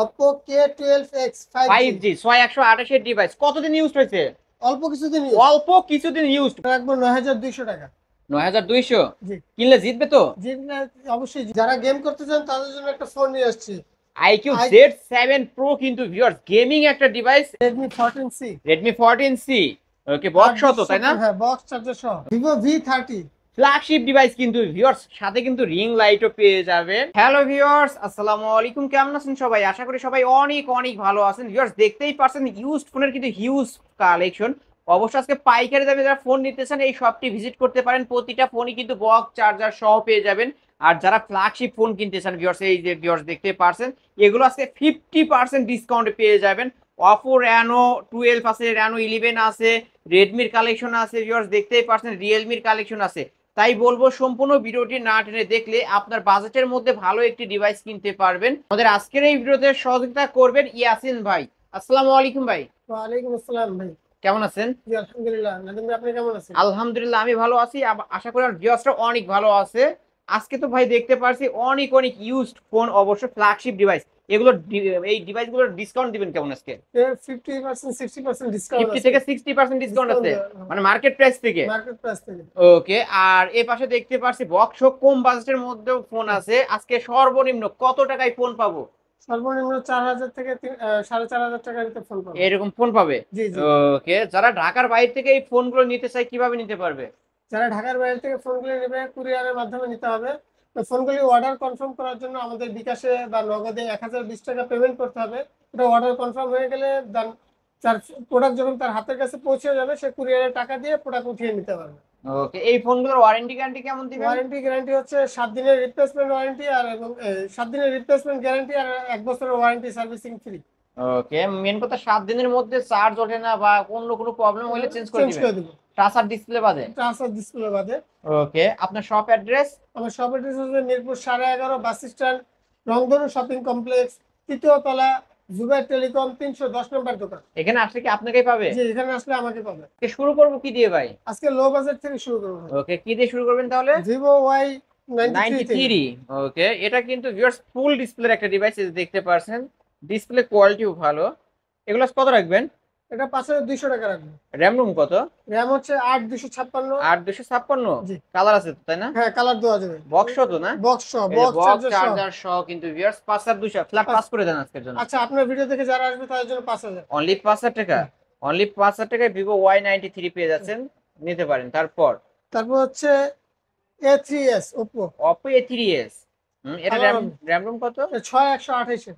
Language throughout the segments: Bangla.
Oppo K12X 5G 5G 6128 এর ডিভাইস কতদিন ইউজ হয়েছে? অল্প কিছুদিন ইউজ। অল্প কিছুদিন ইউজ। রাখবো 9200 টাকা। 9200 জি কিনলে জিতবে তো? জি না, অবশ্যই যারা গেম করতে চান তাদের জন্য একটা ফোন নিয়ে আসছি। iQOO আই Z7 Pro কিন্তু ভিউয়ার্স গেমিং একটা device. Redmi 14C Redmi 14C। ওকে, বক্স তো তাই না? হ্যাঁ, বক্স চার্জার সহ Vivo V30। ফ্ল্যাগশিপ ডিভাইস কিন্তু ভিউয়ার্স, সাথে কিন্তু রিং লাইটও পেয়ে যাবেন। হ্যালো ভিউয়ার্স, আসসালামু আলাইকুম, কেমন আছেন সবাই? আশা করি সবাই অনেক অনেক ভালো আছেন। ভিউয়ার্স দেখতেই পারছেন ইউজড ফোনের কিন্তু হিউজ কালেকশন। অবশ্যই আজকে পাইকারি দামে যারা ফোন নিতে চান এই শপটি ভিজিট করতে পারেন। প্রতিটা ফোনই কিন্তু বক্স চার্জার সহ পেয়ে যাবেন। আর যারা ফ্ল্যাগশিপ ফোন কিনতে চান ভিউয়ার্স, এই যে ভিউয়ার্স দেখতে পারছেন এগুলো আজকে 50% ডিসকাউন্টে পেয়ে যাবেন। অপো রেনো 12 আছে, রেনো 11 আছে, রেডমির কালেকশন আছে ভিউয়ার্স দেখতেই পারছেন, রিয়েলমির কালেকশন আছে। তাই বলবো সম্পূর্ণ ভিডিওটি না টেনে দেখলে আপনার বাজেটের মধ্যে ভালো একটি ডিভাইস কিনতে পারবেন। আমাদের আজকের এই ভিডিওতে সহযোগিতা করবেন ইয়াসিন ভাই। আসসালামু আলাইকুম ভাই। ওয়ালাইকুম আসসালাম ভাই। কেমন আছেন? জি আলহামদুলিল্লাহ। নাদিম ভাই, আপনি কেমন আছেন? আলহামদুলিল্লাহ আমি ভালো আছি। আশা করি আর ভিউয়ার্সরা অনেক ভালো আছে। আজকে তো ভাই দেখতে পারছি অনেক অনেক ইউজড ফোন, অবশ্য ফ্ল্যাগশিপ ডিভাইস। এগুলো এই ডিভাইসগুলোর ডিসকাউন্ট দিবেন কেমন আজকে? 50% 60% ডিসকাউন্ট 50 আছে। থেকে 60% ডিসকাউন্ট ডিসকাউন্ট আছে, মানে মার্কেট প্রাইস থেকে। মার্কেট প্রাইস থেকে। ওকে, আর এ পাশে দেখতে পাচ্ছি বক্স কম বাজেটের মধ্যেও ফোন আছে। আজকে সর্বনিম্ন কত টাকায় ফোন পাবো? সর্বনিম্ন 4000 থেকে 4500 টাকার ভিতরে ফোন পাবেন। এরকম ফোন পাবে? জি জি। ওকে, যারা ঢাকার বাইরে থেকে এই ফোনগুলো নিতে চায় কিভাবে নিতে পারবে? যারা ঢাকার বাইরে থেকে ফোনগুলি নেবে কুরিয়ারের মাধ্যমে নিতে হবে। তো ফোনগুলি অর্ডার কনফার্ম করার জন্য আমাদের বিকাশে বা নগদে 1020 টাকা পেমেন্ট করতে হবে। ওটা অর্ডার কনফার্ম হয়ে গেলে তার প্রোডাক্ট যখন তার হাতের কাছে পৌঁছে যাবে সে কুরিয়ারের টাকা দিয়ে প্রোডাক্ট উঠিয়ে নিতে পারবে। ওকে, এই ফোনগুলোর ওয়ারেন্টি গ্যারান্টি কেমন দিবেন? ওয়ারেন্টি গ্যারান্টি হচ্ছে 7 দিনের রিপ্লেসমেন্ট ওয়ারেন্টি আর এবং 7 দিনের রিপ্লেসমেন্ট গ্যারান্টি আর 1 বছরের ওয়ারেন্টি সার্ভিসিং ফ্রি। ওকে, মেন কথা 7 দিনের মধ্যে চার্জ ওঠে না বা অন্য কোনো প্রবলেম হলে চেঞ্জ করে চেঞ্জ দিবেন। করে দেবো। টাচ আর ডিসপ্লে বাদে? টাচ আর ডিসপ্লে বাদে। ওকে, আপনার শপ অ্যাড্রেস? আমার শপ অ্যাড্রেস হচ্ছে মিরপুর 11.5 বাস স্ট্যান্ড, রংধনু শপিং কমপ্লেক্স, তৃতীয় তলা, জুবাইর টেলিকম, 310 নম্বর দোকান। এখানে আসলে কি আপনাকেই পাবে? জি, এখানে আসলে আমাকে পাবে। শুরু করবো কি দিয়ে ভাই? আজকে লো বাজেট থেকে শুরু করবো। ওকে, কি দিয়ে শুরু করবেন তাহলে? ভিভো ওয়াই 93 থেকে। 93। ওকে, এটা কিন্তু ভিউয়ার্স ফুল ডিসপ্লের একটা ডিভাইস, দেখতে পারছেন ডিসপ্লে কোয়ালিটিও ভালো। এগুলো কত রাখবেন? এটা 5200 টাকা রাখবো। র্যাম রুম কত? র্যাম হচ্ছে 8256। 8256। জি। কালার আছে তো তাই না? হ্যাঁ, কালার দেওয়া যাবে। বক্স তো না? বক্স সহ, এই যে বক্স বক্স চার্জার সহ। চার্জার সহ কিন্তু ভিউয়ার্স 5200 ফ্ল্যাট পাস করে দেন আজকের জন্য। আচ্ছা, আপনার ভিডিও দেখে যারা আসবে তাদের জন্য 5000। অনলি 5000 টাকা। অনলি 5000 টাকায় ভিভো Y93 পেয়ে যাচ্ছেন, নিতে পারেন। তারপর তারপর হচ্ছে A3s ওপো। Oppo A3s। এটা কালার র্যাম হবে র্যাম রুম কত? 6128।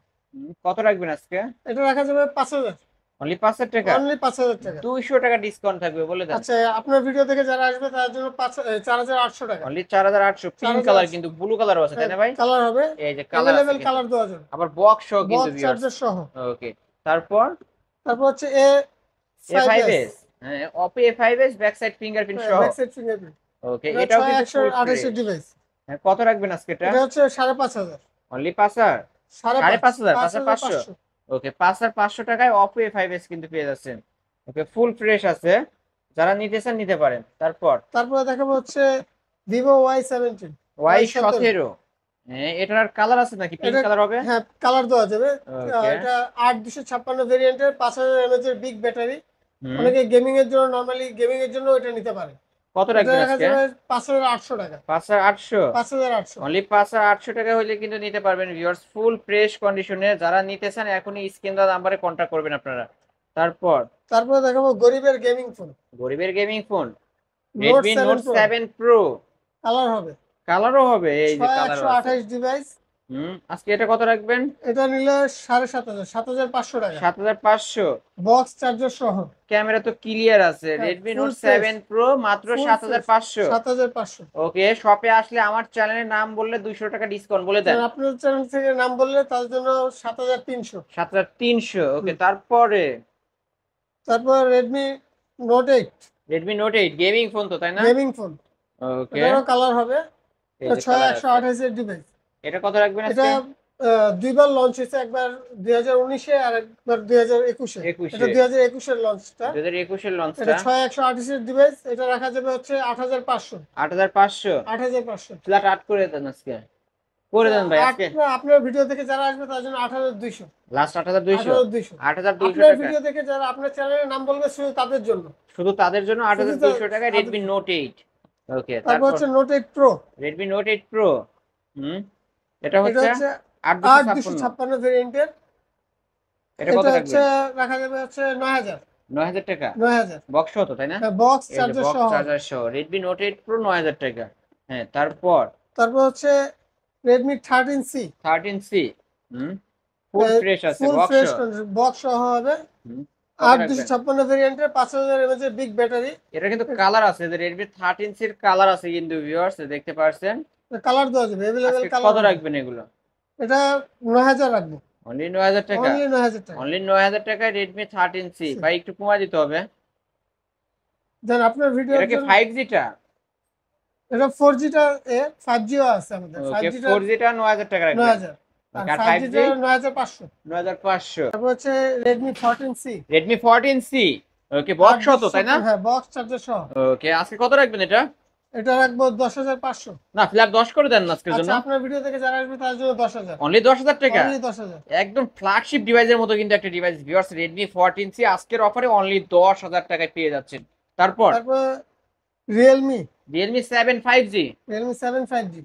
কত রাখবেন আজকে? এটা রাখা যাবে 5000। অনলি 5000 টাকা। অনলি 5000 টাকা। 200 টাকা ডিসকাউন্ট থাকবে, বলে দেন। আচ্ছা, আপনার ভিডিও থেকে যারা আসবে তাদের জন্য 4800 টাকা। অনলি 4800। পিঙ্ক কালার কিন্তু ব্লু কালারও আছে তাই না ভাই? কালার হবে। এই যে কালার আছে अवेलेबल কিন্তু। কালার দেওয়া যাবে। আবার বক্স সহ কিন্তু বক্স ভিউয়ার্স। চার্জার সহ। ওকে, তারপর তারপর হচ্ছে A5s। A5s। হ্যাঁ, Oppo A5s back side fingerprint সহ। Back side fingerprint. ওকে, এটা এটাও কিন্তু ফুল 6128 এর ফ্রেশ। ডিভাইস। হ্যাঁ, কত রাখবেন আজকে এটা? এটা হচ্ছে 5500। অনলি 5000। 5500 5500। 5500। ওকে, 5500 টাকায় Oppo A5s কিন্তু পেয়ে যাচ্ছেন। ওকে, ফুল ফ্রেশ আছে, যারা নিতে চান নিতে পারেন। তারপরে দেখাবো হচ্ছে Vivo Y17। Y17। হ্যাঁ, এটার কালার আছে নাকি? পিঙ্ক কালার হবে? হ্যাঁ, কালার দেওয়া যাবে। ওকে। এটা 8256 ভেরিয়েন্টের 5000 mAh এর বিগ ব্যাটারি। অনেকে গেমিং এর জন্য, নরমালি গেমিং এর জন্য এটা নিতে পারে। কত এটা রাখবেন রাখা আজকে? যাবে 5800 টাকা। 5800। 5800। অনলি 5800 টাকা হলে কিন্তু নিতে পারবেন ভিউয়ার্স, ফুল ফ্রেশ কন্ডিশনে। যারা নিতে চান এখনই স্ক্রিন দেওয়া নাম্বারে কন্ট্যাক্ট করবেন আপনারা। তারপরে দেখাবো গরিবের গেমিং ফোন। গরিবের gaming phone note Redmi 7 Note pro. 7 Pro। Colour হবে। কালারও হবে, এই যে কালার আছে। 6128 ডিভাইস। আজকে এটা কত রাখবেন? এটা নিলে 7500, 7500 টাকা। 7500। বক্স চার্জার সহ। ক্যামেরা তো ক্লিয়ার আছে। হ্যাঁ, Redmi full Note fresh, 7 Pro মাত্র full fresh, 7500। 7500। ওকে, শপে আসলে আমার চ্যানেলের নাম বললে 200 টাকা ডিসকাউন্ট, বলে দেন। আপনার চ্যানেল থেকে নাম বললে তার জন্য 7300। 7300। ওকে, তারপরে তারপর Redmi note 8। Redmi Note 8 gaming phone তো তাই না? Gaming phone. ওকে, এটারও কালার হবে। এই এটা যে কালার আছে। 6128 এর ডিভাইস। এটা কত রাখবেন এটা আজকে? দুইবার লঞ্চ হয়েছে, একবার 2019-এ আর একবার 2021-এ। 21-এ। এটা 2021-এর লঞ্চটা। 2021 এর এটা লঞ্চটা। 6128 এর ডিভাইস। এটা রাখা যাবে হচ্ছে 8500। 8500। 8500। ফ্ল্যাট 8 করে দেন আজকে। করে দেন ভাই আজকে আপনার ভিডিও থেকে যারা আসবে তার জন্য 8200। লাস্ট 8200 8200। 8200 আপনার টাকা ভিডিও দেখে যারা আপনার চ্যানেলের নাম বলবে শুধু তাদের জন্য। শুধু তাদের জন্য শুধু 8200 টাকা তাদের Redmi জন্য। Note 8। ওকে তারপর তারপর হচ্ছে note 8 pro. Redmi Note 8 Pro। হুম এটা এটা হচ্ছে হচ্ছে 8256 8256 ভেরিয়েন্টের। এটা কত এটা হচ্ছে রাখবেন? রাখা যাবে হচ্ছে 9000। 9000 টাকা 9000। বক্স হতো তাই না? হ্যাঁ, বক্স এই যে চার্জার বক্স সহ। চার্জার সহ Redmi Note 8 Pro 9000 টাকা। হ্যাঁ তারপর তারপর হচ্ছে Redmi 13C। 13C। হুম ফুল ফ্রেশ আছে ফুল বক্স ফ্রেশ সহ। বক্স সহ হবে। হুম কত রাখবেন? 8256 ভেরিয়েন্টের 5000 mAh এর বিগ ব্যাটারি। এটা কিন্তু কালার আছে, যে Redmi 13C এর কালার আছে কিন্তু ভিউয়ার্স দেখতে পারছেন। কালার দেওয়া যাবে, अवेलेबल আজকে কালার। কত রাখবেন এগুলো? এটা 9000 রাখবো। অনলি 9000 টাকা। অনলি 9000 টাকা। অনলি 9000 টাকায় Redmi 13C ভাই একটু কমায় দিতে হবে। দেন আপনার ভিডিওর এটা কি জন্য 5G টা? এটা 4G টা 5G ও আছে আমাদের। ওকে 5G টা 4G টা 9000 টাকা রাখবেন। 9000 আর আর 5G 5G টা 9500। 9500। তারপর হচ্ছে Redmi 14C। Redmi 14C। ওকে বক্স হতো তাই না? হ্যাঁ, বক্স চার্জার সহ। ওকে আজকে কত রাখবেন এটা? এটা রাখবো 10500। না ফ্ল্যাট 10 করে দেন না আজকের জন্য। আচ্ছা, আপনার ভিডিও থেকে যারা আসবে তার জন্য 10000। অনলি 10000 টাকা। অনলি 10000। একদম ফ্ল্যাগশিপ ডিভাইসের মতো কিন্তু একটা ডিভাইস ভিউয়ার্স Redmi 14C আজকের অফারে অনলি 10000 টাকায় পেয়ে যাচ্ছেন। তারপর Realme Realme 7 5G। 7 5G।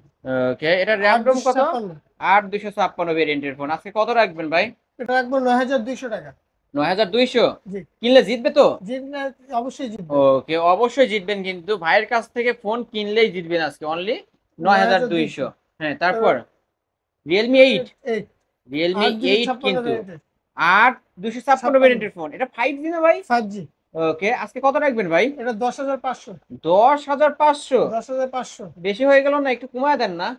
ওকে এটা র‍্যাম রোম কত? 8256। 8256 ভেরিয়েন্টের ফোন। আজকে কত রাখবেন ভাই? এটা রাখবো 9200 টাকা। 9200। জি। কিনলে জিতবে তো? জিতলে অবশ্যই জিতবে। ওকে অবশ্যই জিতবেন, কিন্তু ভাইয়ের কাছ থেকে ফোন কিনলেই জিতবেন আজকে অনলি 9200। হ্যাঁ তারপর Realme 8। 8। Realme 8 কিন্তু 8256 56 ভেরিয়েন্টের ফোন। এটা 5G না ভাই? 5G। ওকে আজকে কত রাখবেন ভাই? এটা 10500। 10500 10500। বেশি হয়ে গেল না? একটু কমায় দেন না।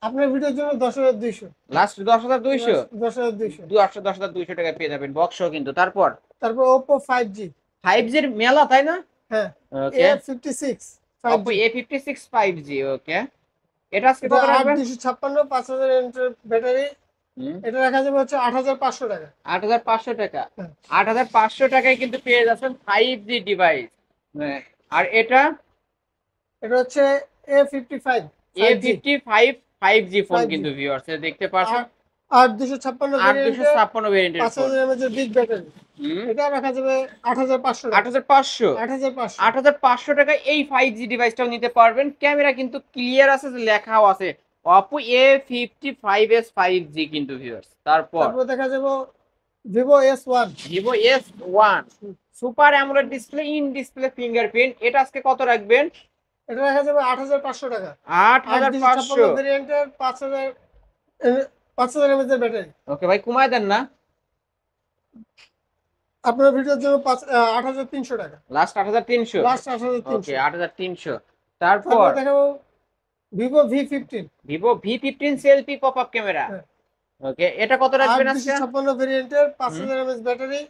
আপনার ভিডিওর জন্য 10200। লাস্ট 10200। 10200। 10200 টাকা পেয়ে যাবেন বক্স কিন্তু। তারপর তারপর Oppo 5G। 5G এর মেলা তাই না? হ্যাঁ, ওকে A56 Oppo 5G। A56 5G। ওকে এটা আজকে কত রাখবেন? 8256 5000 mAh ব্যাটারি। এটা রাখা যাবে হচ্ছে 8500 টাকা। 8500 টাকা। হ্যাঁ। 8500 টাকায় কিন্তু পেয়ে যাচ্ছেন 5G ডিভাইস। আর এটা এটা হচ্ছে A55 A55 5G phone 5G। কিন্তু ভিউয়ার্স দেখতে পাচ্ছেন। 8256 ভেরিয়েন্টে 8256 ভেরিয়েন্টের ফোন। 5000 mAh এর বিগ ব্যাটারি। এটা রাখা যাবে 8500 টাকা। 8500। 8500। 8500 টাকায় এই 5G ডিভাইসটাও নিতে পারবেন। ক্যামেরা কিন্তু ক্লিয়ার আছে, লেখাও আছে Oppo A55s 5G কিন্তু ভিউয়ার্স। তারপর দেখা যাবে Vivo S1। Vivo S1 super AMOLED display, in display fingerprint. এটা আজকে কত রাখবেন? এটা রাখা যাবে 8500 টাকা। 8500 ভেরিয়েন্টের 5000 mAh এর ব্যাটারি। ওকে ভাই কমায় দেন না। আপনার ভিডিওর জন্য 8300 টাকা। লাস্ট 8300। লাস্ট 8300। ওকে 8300। তারপর দেখাবো Vivo V15। Vivo V15 selfie popup camera. Okay এটা কত রাখবেন আজকে? 8256 ভেরিয়েন্টের 5000 mAh ব্যাটারি।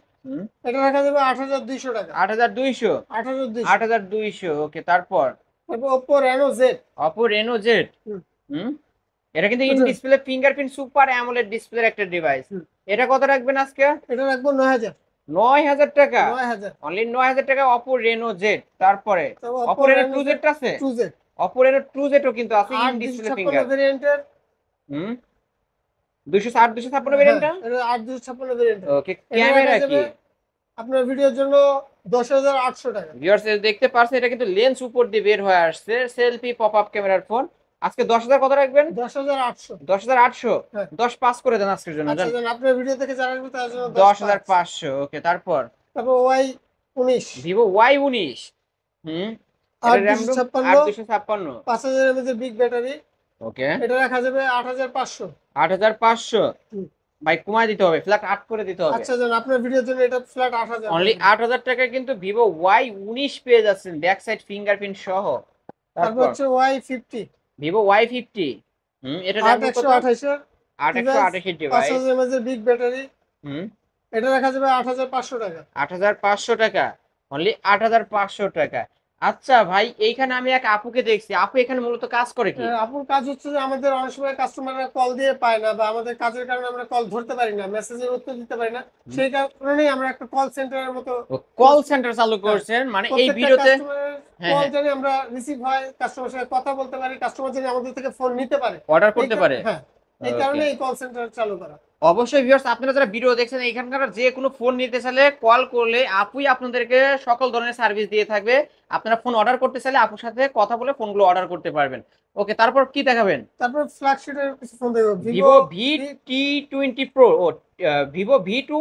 এটা রাখা যাবে 8200 টাকা। 8200। 8200। 8200। ওকে তারপর Oppo Reno Z। Oppo Reno Z। এটা কিন্তু in display fingerprint super AMOLED ডিসপ্লের একটা ডিভাইস। এটা কত রাখবেন আজকে? এটা রাখবো 9000। 9000 টাকা। 9000। অনলি 9000 টাকা Oppo Reno Z। তারপরে Oppo Reno 2Z আছে? 2Z। Oppo Reno 2Z ও কিন্তু আছে ইন ডিসপ্লে 8256 ফিঙ্গার। ভেরিয়েন্টের 260 ভেরিয়েন্টটা? এটা 8256 ভেরিয়েন্ট। ওকে ক্যামেরা কি? আপনার ভিডিওর জন্য 10800 টাকা। ভিউয়ার্স দেখতে পারছেন এটা কিন্তু লেন্স উপর দিয়ে বের হয়ে আসছে, সেলফি পপআপ ক্যামেরার ফোন। আজকে 10000 কত রাখবেন? 10800। 10800। হ্যাঁ। 10 পাস করে দেন আজকের জন্য। আচ্ছা, জান আপনার ভিডিও থেকে যারা আসবে তার জন্য 10500। ওকে তারপর Y19। Vivo Y19। এটা RAM ROM 8256। 5000 mAh এর বিগ ব্যাটারি। ওকে এটা রাখা যাবে 8500। 8500। ভাই কমায় দিতে হবে, ফ্ল্যাট 8 করে দিতে হবে। আচ্ছা, জান আপনার ভিডিওর জন্য এটা ফ্ল্যাট 8000। অনলি 8000 টাকায় কিন্তু Vivo Y19 পেয়ে যাচ্ছেন ব্যাক সাইড ফিঙ্গারপ্রিন্ট সহ। তারপর হচ্ছে Y50। Vivo Y50। এটা RAM কত? 828 828 ডিভাইস। 5000 mAh এর বিগ ব্যাটারি। হুম এটা রাখা যাবে 8500 টাকা। 8500 টাকা। অনলি 8500 টাকা। আচ্ছা ভাই, এইখানে আমি এক আপুকে দেখছি, আপু এখানে মূলত কাজ করে কি? আপুর কাজ হচ্ছে যে আমাদের অনেক সময় কাস্টমাররা কল দিয়ে পায় না, বা আমাদের কাজের কারণে আমরা কল ধরতে পারি না, মেসেজের উত্তর দিতে পারি না। সেই কারণেই আমরা একটা কল সেন্টারের মতো কল সেন্টার চালু হ্যাঁ, করছেন, মানে এই প্রত্যেকটা ভিডিওতে। কাস্টমারের হ্যাঁ, কল হ্যাঁ, জানি আমরা রিসিভ হয়, কাস্টমারের সাথে কথা বলতে পারি, কাস্টমার জানি আমাদের থেকে ফোন নিতে পারে। অর্ডার এই করতে পারে। হ্যাঁ, এই ওকে, কারণে এই কল সেন্টার চালু করা। অবশ্যই ভিউয়ার্স, আপনারা যারা ভিডিও দেখছেন এখানকার যে কোনো ফোন নিতে চাইলে কল করলে আপুই আপনাদেরকে সকল ধরনের সার্ভিস দিয়ে থাকবে। আপনারা ফোন অর্ডার করতে চাইলে আপুর সাথে কথা বলে ফোনগুলো অর্ডার করতে পারবেন। ওকে, তারপর কি দেখাবেন? তারপর ফ্ল্যাগশিপের কিছু ফোন দেখবো, Vivo Vivo V T twenty pro, ও ভিভো V2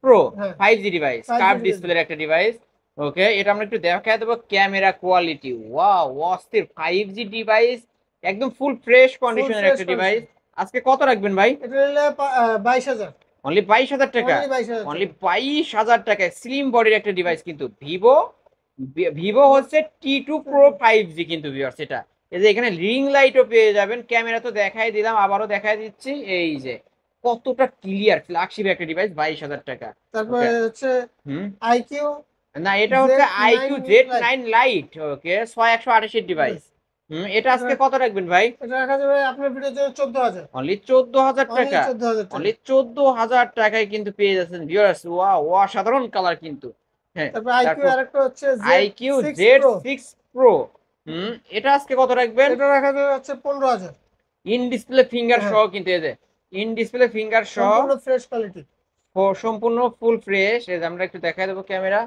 প্রো, হ্যাঁ 5G device, 5G curve device. ডিসপ্লের একটা ডিভাইস। ওকে, এটা আমরা একটু দেখায় দেবো। ক্যামেরা কোয়ালিটি ওয়াও, অস্থির 5G ডিভাইস, একদম ফুল ফ্রেশ ফুল কন্ডিশনের ফ্রেশ একটা ডিভাইস। কন্ডিশন। আজকে কত রাখবেন ভাই? এটা হলো 22,000। অনলি 22,000 টাকা। অনলি 22,000 অনলি টাকা। 22,000 টাকায় স্লিম বডির একটা ডিভাইস, কিন্তু ভিভো, ভিভো হচ্ছে T2 Pro 5G কিন্তু ভিউয়ার্স এটা। এই যে এখানে রিং লাইটও পেয়ে যাবেন, ক্যামেরা তো দেখাই দিলাম, আবারও দেখাই দিচ্ছি। এই যে কতটা ক্লিয়ার, ফ্ল্যাগশিপ একটা ডিভাইস, 22,000 টাকা। তারপরে ওকে, হচ্ছে হুম, আইকিউ না এটা হচ্ছে Z9 IQ Z9 lite. Lite. Okay, 6128 device. এটা আজকে কত রাখবেন ভাই? এটা রাখা যাবে আপনার ভিডিওর জন্য 14,000। অনলি 14,000 অনলি টাকা। 14,000 টাকা। অনলি 14,000 টাকায় কিন্তু পেয়ে যাচ্ছেন ভিউয়ার্স। ওয়াও, অসাধারণ কালার কিন্তু। হ্যাঁ, তারপর আইকিউ তারপর আরেকটা হচ্ছে IQ Z6 pro. Z6 pro. এটা আজকে কত রাখবেন? এটা রাখা যাবে হচ্ছে 15,000। ইন ডিসপ্লে ফিঙ্গার হ্যাঁ, সহ কিন্তু, এই যে ইন ডিসপ্লে ফিঙ্গার সহ, সম্পূর্ণ ফ্রেশ কোয়ালিটি। সম্পূর্ণ ফুল ফ্রেশ। এই যে আমরা একটু দেখাই দেবো ক্যামেরা,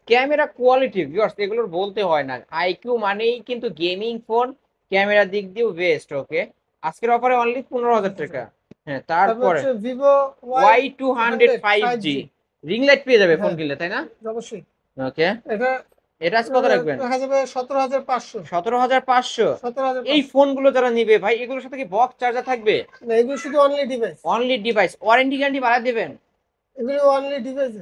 ক্যামেরা কোয়ালিটি ভিউয়ার্স এগুলোর বলতে হয় না। আইকিউ মানেই কিন্তু গেমিং ফোন, ক্যামেরা দিক দিয়েও বেস্ট। ওকে, আজকের অফারে অনলি 15,000 টাকা। হ্যাঁ, তারপর তারপরে হচ্ছে Vivo Y200 Y200 5G 5G। Ring light পেয়ে যাবে ফোন হ্যাঁ কিনলে, তাই না? অবশ্যই। ওকে, এটা এটা আজকে কত রাখবেন? রাখা যাবে 17,500। 17,500। এই 17,500। ফোনগুলো যারা নিবে ভাই, এগুলোর সাথে কি বক্স চার্জার থাকবে? না, এগুলো শুধু only device. Only device, warranty guarantee বাড়া দিবেন? এগুলো অনলি ডিভাইস।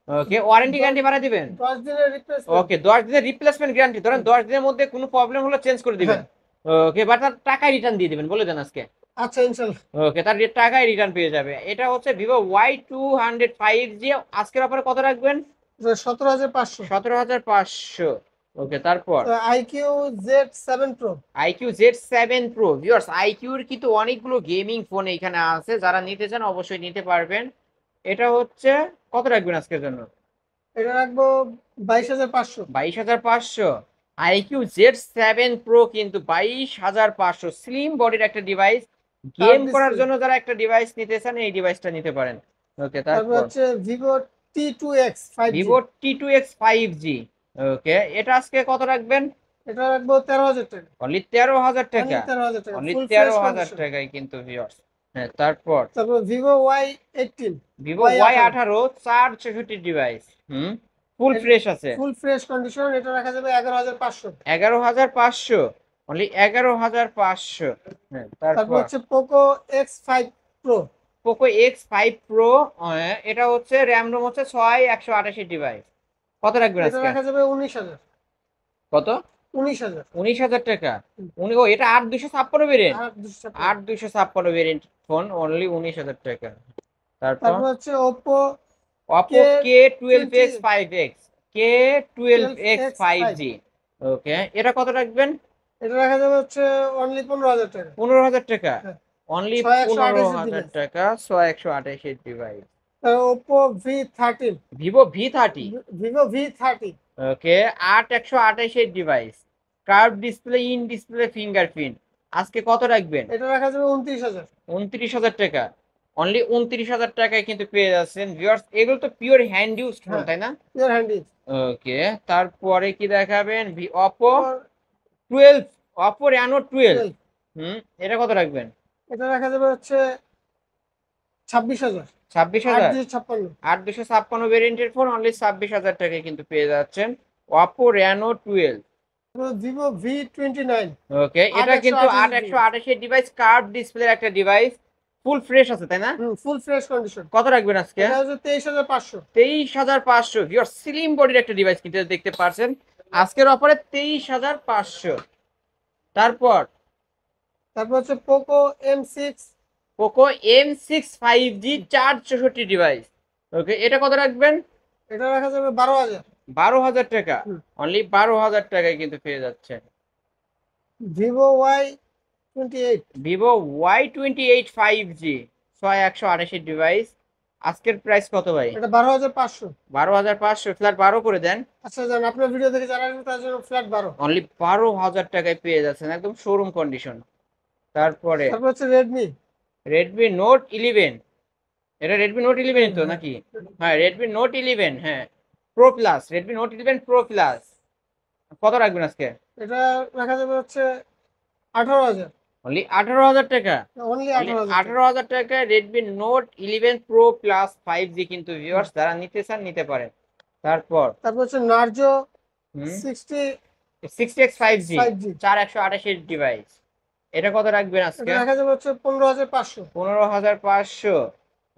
ওকে, ওয়ারেন্টি গ্যারান্টি বাড়া দিবেন? 10 দিনের রিপ্লেসমেন্ট। ওকে, 10 দিনের রিপ্লেসমেন্ট গ্যারান্টি, ধরেন 10 দিনের মধ্যে কোনো প্রবলেম হলে চেঞ্জ করে দিবেন। হ্যাঁ ওকে, বাট তার টাকায় রিটার্ন দিয়ে দিবেন, বলে দেন আজকে। আচ্ছা ইনশাআল্লাহ। ওকে, তার টাকায় রিটার্ন পেয়ে যাবে। এটা হচ্ছে ভিভো Y200 5G, আজকের অফারে কত রাখবেন? 17,500। 17,500। ওকে, তারপর iQOO Z7 pro. IQOO Z7 pro. Viewers, আইকিউর কিন্তু অনেকগুলো গেমিং ফোন এখানে আছে, যারা নিতে চান অবশ্যই নিতে পারবেন। এটা হচ্ছে কত রাখবেন আজকের জন্য? এটা রাখবো 22,500। 22,500। আইকিউ Z7 প্রো কিন্তু 22,500, স্লিম বডির একটা ডিভাইস। গেম করার ডিসপ্লে। জন্য যারা একটা ডিভাইস নিতে চান এই ডিভাইসটা নিতে পারেন। ওকে, তারপর তারপর হচ্ছে Vivo T2X 5G। Vivo T2X 5G। ওকে, এটা আজকে কত রাখবেন? এটা রাখবো 13,000 টাকা। অনলি 13,000 অনলি টাকা। 13,000 টাকা, অনলি ফুল ফ্রেশ 13,000 কন্ডিশন। টাকায় কিন্তু ভিউয়ার্স। হ্যাঁ, তারপর তারপর Vivo Y18। Vivo Y18 464 device. Full fresh আছে। Full fresh condition. এটা রাখা যাবে 11,500। 11,500। অনলি 11,500। হ্যাঁ, তারপর তারপর হচ্ছে Poco X5 pro. Poco X5 pro. এটা হচ্ছে র্যাম রোম হচ্ছে 6/128 ডিভাইস। কত রাখবেন এটা আজকে? রাখা যাবে 19,000। কত? 19,000। 19,000 টাকা। ও এটা 8/256 ভেরিয়েন্ট। আর 256। 8/256 ভেরিয়েন্ট ফোন, অনলি 19,000 টাকা। তারপর তারপর হচ্ছে Oppo Oppo K12X 5X, K12X 5G। ওকে, এটা কত রাখবেন? এটা রাখা যাবে হচ্ছে অনলি 15,000 টাকা। 15,000 টাকা। হ্যাঁ, অনলি 6/128 15,000 ডিভাইস। টাকা, 6/128 device. Oppo V13। Vivo V30। Vivo V30। Okay, 8/128 device, curve display, in display fingerprint. আজকে কত রাখবেন? এটা রাখা যাবে 29,000। 29,000 টাকা। অনলি 29,000 টাকায় কিন্তু পেয়ে যাচ্ছেন ভিউয়ার্স। এগুলো তো পিওর হ্যান্ড ইউজ ফোন, হ্যাঁ তাই না? Pure handy. ওকে, তারপরে কি দেখাবেন? Oppo 12, Oppo Reno 12। এটা কত রাখবেন? এটা রাখা যাবে হচ্ছে 26,000। 26,000। 8,256। 8/256 ভেরিয়েন্টের ফোন, অনলি 26,000 টাকায় কিন্তু পেয়ে যাচ্ছেন Oppo Reno 12। Vivo V29। ওকে, এটা কিন্তু 8/128 ডিভাইস, কার্ভ ডিসপ্লের একটা ডিভাইস, ফুল ফ্রেশ আছে, তাই না? ফুল ফ্রেশ কন্ডিশন। কত রাখবেন আজকে? এটা হচ্ছে 23,500। 23,500। ভিউয়ার, স্লিম বডির একটা ডিভাইস কিন্তু দেখতে পাচ্ছেন আজকের অফারে 23,500। তারপর হচ্ছে Poco M6। Poco M6 5G 464 device. ওকে, এটা কত রাখবেন? এটা রাখা যাবে 12,000। 12,000 টাকা, হুম। অনলি 12,000 টাকায় কিন্তু পেয়ে যাচ্ছেন Vivo Y28। Vivo Y28 5G 6128 device. আজকের প্রাইস কত ভাই? এটা 12,500। 12,500, ফ্ল্যাট 12 করে দেন। আচ্ছা জান, আপনার ভিডিও দেখে যারা আসবে তার জন্য ফ্ল্যাট 12। অনলি 12,000 টাকায় পেয়ে যাচ্ছেন, একদম শোরুম কন্ডিশন। তারপরে তারপর হচ্ছে রেডমি। রেডমি নোট 11, এটা রেডমি নোট 11 তো হ্যাঁ। নাকি? হ্যাঁ, রেডমি নোট 11, হ্যাঁ pro plus, Redmi note 11 pro plus. কত রাখবেন আজকে? এটা রাখা যাবে হচ্ছে 18,000। অনলি 18,000 টাকা, অনলি অনলি 18,000 টাকা। 18,000 টাকায় Redmi note 11 pro plus 5G কিন্তু ভিউয়ার্স যারা নিতে চান নিতে পারেন। তারপর তারপর হচ্ছে নার্জো হুম 60 60X 5G 5G। 4128 ডিভাইস, এটা কত রাখবেন এটা আজকে? রাখা যাবে হচ্ছে 15,500। 15,500,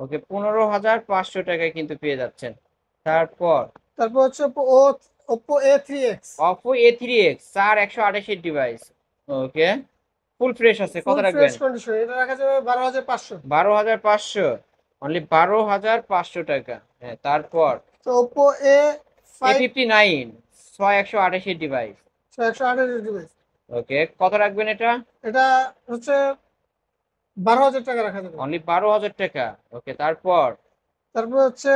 ওকে 15,500 টাকায় কিন্তু পেয়ে যাচ্ছেন। তারপর তারপর হচ্ছে Oppo A3X। Oppo A3X 4128 device, okay full fresh আছে, কত ফুল রাখবেন? ফ্রেশ কন্ডিশন, এটা রাখা যাবে 12,500। 12,500, অনলি 12,500 টাকা। হ্যাঁ, তারপর তো Oppo A5 A59 6128 device, 128 device, ওকে কত রাখবেন এটা? এটা হচ্ছে 12,000 টাকা রাখা যাবে। অনলি 12,000 টাকা, ওকে। তারপর তারপর হচ্ছে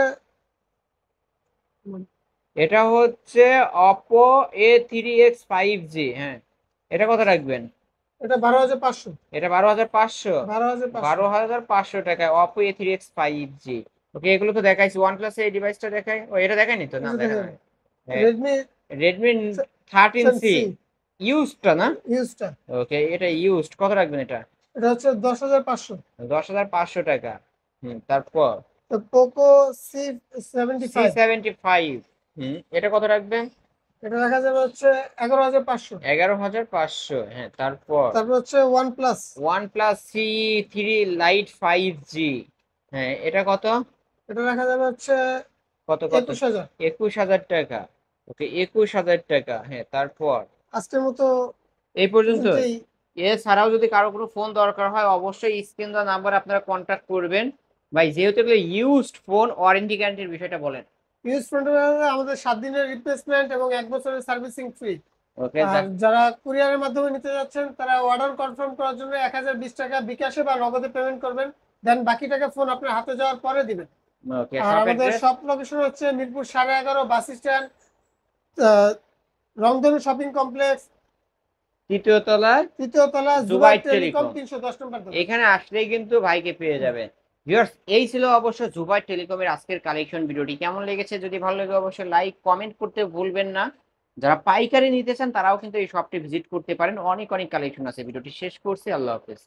এটা হচ্ছে Oppo A3X 5G, হ্যাঁ এটা কত রাখবেন? এটা 12,500। এটা 12,500, 12,500। 12,500 টাকায় Oppo A3X 5G, ওকে। এগুলো তো দেখাইছি, OnePlus এই ডিভাইসটা দেখাই, ও এটা দেখায়নি তো, না দেখা হয়। রেডমি রেডমি 13C সি ইউজটা না, ইউজটা, ওকে এটা ইউজড, কত রাখবেন এটা? এটা হচ্ছে 10,500। 10,500 টাকা। তারপর তো পোকো C75, C75, এটা কত রাখবেন? এটা রাখা যাবে হচ্ছে 11,500। 11,500, হ্যাঁ। তারপর তারপর হচ্ছে OnePlus, OnePlus C3 Lite 5G, হ্যাঁ এটা কত? এটা রাখা যাবে হচ্ছে কত কত? 21,000। 21,000 টাকা, ওকে 21,000 টাকা, হ্যাঁ। তারপর আজকের মতো এই পর্যন্ত। পর্যন্তই। এছাড়াও যদি কারো কোনো ফোন দরকার হয় অবশ্যই স্ক্রিন দেওয়া নাম্বার আপনারা কন্ট্যাক্ট করবেন। ভাই যেহেতু এগুলো ইউজড ফোন, ওয়ারেন্টি গ্যারান্টির বিষয়টা বলেন। ইউজ আমাদের 7 দিনের রিপ্লেসমেন্ট এবং 1 বছরের সার্ভিসিং ফ্রি। ওকে আর যারা কুরিয়ারের মাধ্যমে নিতে যাচ্ছেন তারা অর্ডার কনফার্ম করার জন্য 1,020 টাকা বিকাশে বা নগদে পেমেন্ট করবেন, দেন বাকি টাকা ফোন আপনার হাতে যাওয়ার পরে দিবেন। ওকে আর শপ আমাদের অ্যাড্রেস? শপ লোকেশন হচ্ছে মিরপুর 11.5 বাস স্ট্যান্ড, রংধনু শপিং কমপ্লেক্স, তৃতীয় তলায়, তৃতীয় তলা, জুবাই জুবাই টেলিকম, টেলিকম। 310 নম্বর দোকান। এখানে আসলেই কিন্তু ভাইকে পেয়ে যাবেন। ভিউয়ার্স এই ছিল অবশ্য জুবাই টেলিকমের আজকের কালেকশন ভিডিওটি। কেমন লেগেছে যদি ভালো লাগে অবশ্যই লাইক কমেন্ট করতে ভুলবেন না। যারা পাইকারি নিতে চান তারাও কিন্তু এই শপটি ভিজিট করতে পারেন, অনেক অনেক কালেকশন আছে। ভিডিওটি শেষ করছি, আল্লাহ হাফেজ।